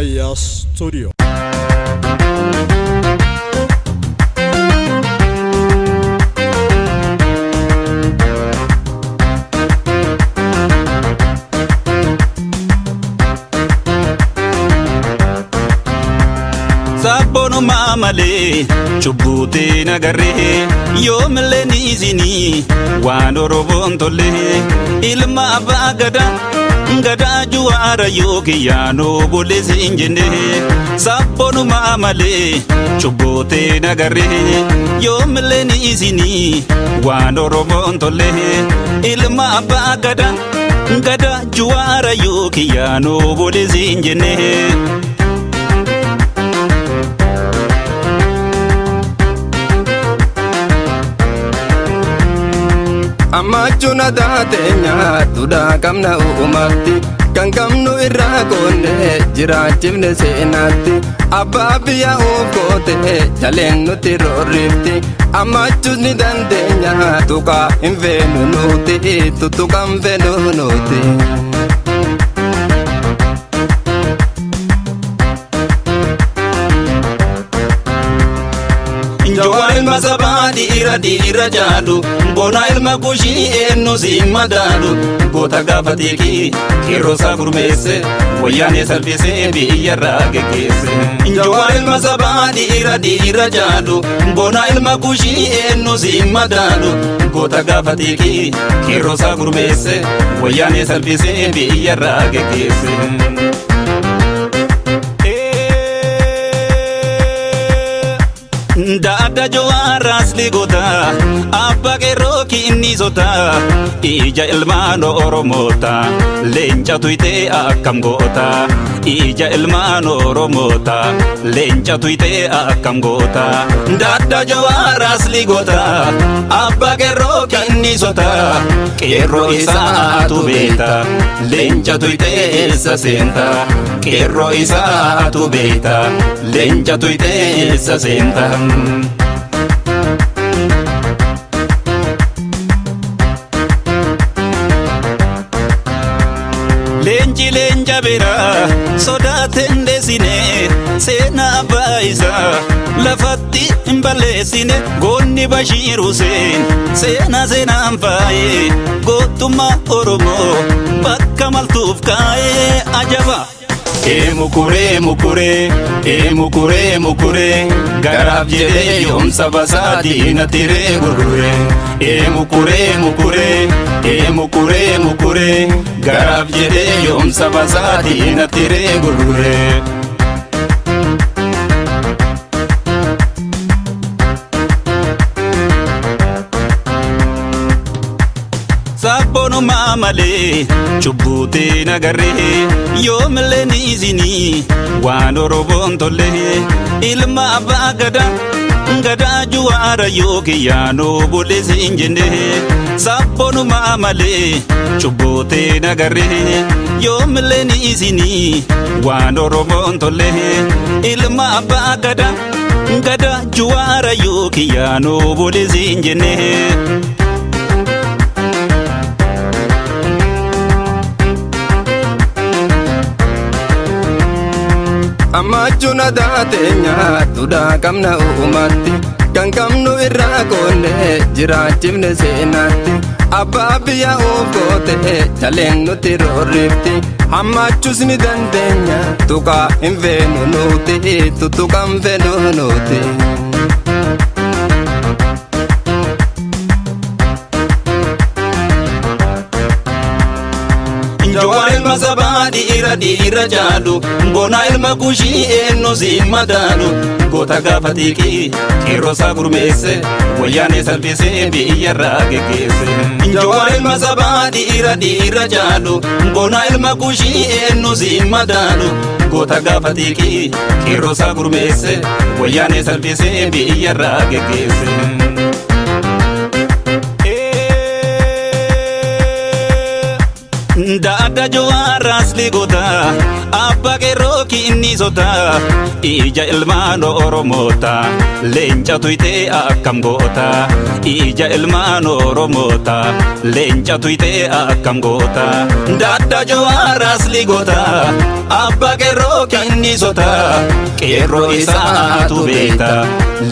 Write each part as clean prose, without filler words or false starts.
Aya Studio. Sabbono mamale chubbuute nagarree yoomillee ni isinii waan Oromoon tolle ilma abbaa gadaa juwaara yookiin yaanoo boleessi hin jenne. Sabbono mamale chubbuute nagarree yoomillee ni isinii waan Oromoon tolle ilma abbaa gadaa juwaara yookiin yaanoo boleessi hin jenne. Amachuna daatenya tuda kamna uumatti kan kamnu irraa koonne jiraachifne seenaatti abbaa biyya oofoote jaleen nuti roorrifti amachusni dandeenya tuqaa hin feenu nuti tuttuqan feenu nuti. Njowaa ilma sabaa dhiira jaadu bona ilma kushii eenyu si madaalu goota gaafateeki qeerroosaa gurmeesse wayyaanee salphisee biyyarraa geggeesse. Njowaa ilma sabaa dhiira jaadu bona ilma kushii eenyu si madaalu goota gaafateeki qeerroosaa gurmeesse wayyaanee salphisee biyyarraa geggeesse. Daada jawaaras ligota abba qeerroo kinni sota ija ilmaan Oromoota leenca tuytee akkam goota ija ilmaan Oromoota leenca tuytee akkam goota. Daada jawaaras ligota abba qeerroo kinni sota qeerroo isaatu beeta leenca tuytee eessa seenta qeerroo isaatu beeta leenca tuytee eessa seenta. Leenca bira sodaaten deesine seenaa baay'isa lafatti hin balleessine goonni Bashiir Huseen seenaan faayee gootummaa Oromoo bakka maltuuf kaayee ajaba. Mukure garaaf jedhee yoomsa basaa diina tiree gurgure. Mukure garaaf jedhee yoomsa basaa diina tiree gurgure. Sabbono mamale chubbuute nagarree yoomillee ni isinii waan Oromoon tolle ilma abbaa gadaa juwaara yookiin yaanoo boleessi hin jenne. Sabbono mamale chubbuute nagarree yoomillee ni isinii waan Oromoon tolle ilma abbaa gadaa juwaara yookiin yaanoo boleessi hin jenne. Amachuna daatenya tuda kamna uumatti kan kamnu irraa koonne jiraachifne seenaatti abbaa biyya oofoote jaleen nuti roorrifti amachusni dandeenya tuqaa hin feenu nuti tuttuqan feenu nuti. Njowaa ilma sabaa dhiira jaadu bona ilma kushii eenyu si madaalu goota gaafateeki qeerroosaa gurmeesse wayyaanee salphisee biyyarraa geggeesse. Njowaa ilma sabaa dhiira jaadu bona ilma kushii eenyu si madaalu goota gaafateeki qeerroosaa gurmeesse wayyaanee salphisee biyyarraa geggeesse. Daada jawaaras ligota abba qeerroo kinni sota ija ilmaan Oromoota leenca tuytee akkam goota ija ilmaan Oromoota leenca tuytee akkam goota. Daada jawaaras ligota abba qeerroo kinni kannisota qeerroo isaatu beekta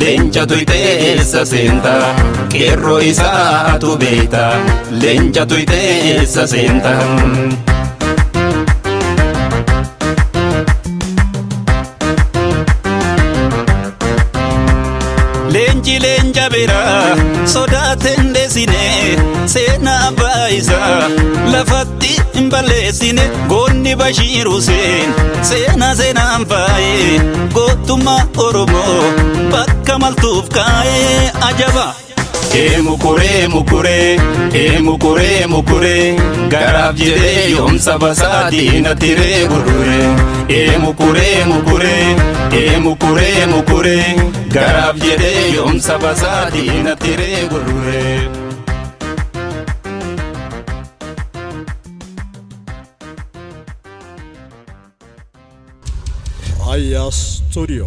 leencatu iteessa seenta qeerroo isaatu beekta leencatu iteessa seenta. Leenci leenca bira sodaaten deesine seenaa baayisaa lafatti hin balleessine goonni Bashiir Huseen seenaan faayee gootummaa Oromoo bakka maltuuf kaayee ajaba. Mukuree mukuree mukuree garaaf jedhee yoomsa basaa diinatti ree gurguree. Mukuree mukuree garaaf jedhee yoomsa basaa diinatti ree gurguree. Aya Studio.